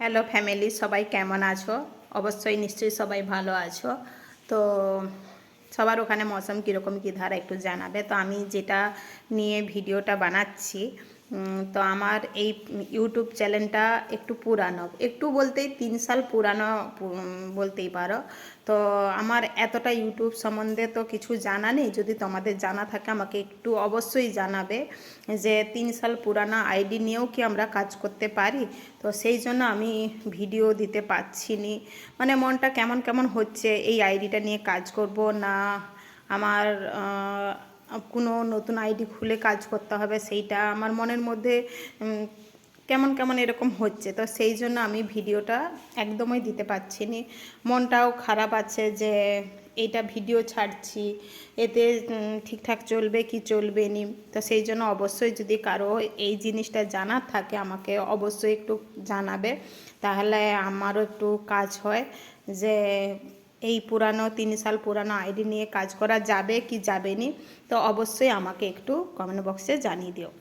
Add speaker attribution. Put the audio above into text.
Speaker 1: Hello family, সবাই কেমন আছো? অবশ্যই নিশ্চয়ই সবাই ভালো আছো। তো সবার ওখানে মৌসুম কীরকম কী ধারা একটু জানাবে। তো আমি যেটা নিয়ে ভিডিওটা বানাচ্ছি, তো আমার এই ইউটিউব চ্যানেলটা একটু পুরানো, একটু বলতেই 3 সাল পুরানো বলতেই পারো। তো আমার এতটা ইউটিউব সম্বন্ধে তো কিছু জানা নেই। যদি তোমাদের জানা থাকে আমাকে একটু অবশ্যই জানাবে যে 3 সাল পুরানো আইডি নিয়েও কি আমরা কাজ করতে পারি। তো সেই জন্য আমি ভিডিও দিতে পারছি নি, মানে মনটা কেমন কেমন হচ্ছে। এই আইডিটা নিয়ে কাজ করব না আমার কোনো নতুন আইডি খুলে কাজ করতে হবে, সেইটা আমার মনের মধ্যে কেমন কেমন এরকম হচ্ছে। তো সেই জন্য আমি ভিডিওটা একদমই দিতে পারছি না। মনটাও খারাপ আছে যে এইটা ভিডিও ছাড়ছি, এতে ঠিকঠাক চলবে কি চলবে নি। তো সেই জন্য অবশ্যই যদি কারো এই জিনিসটা জানার থাকে আমাকে অবশ্যই একটু জানাবে, তাহলে আমারও একটু কাজ হয় যে এই পুরানো 3 সাল পুরানো আইডি নিয়ে কাজ করা যাবে কি যাবে নি। তো অবশ্যই আমাকে একটু কমেন্ট বক্সে জানিয়ে দিও।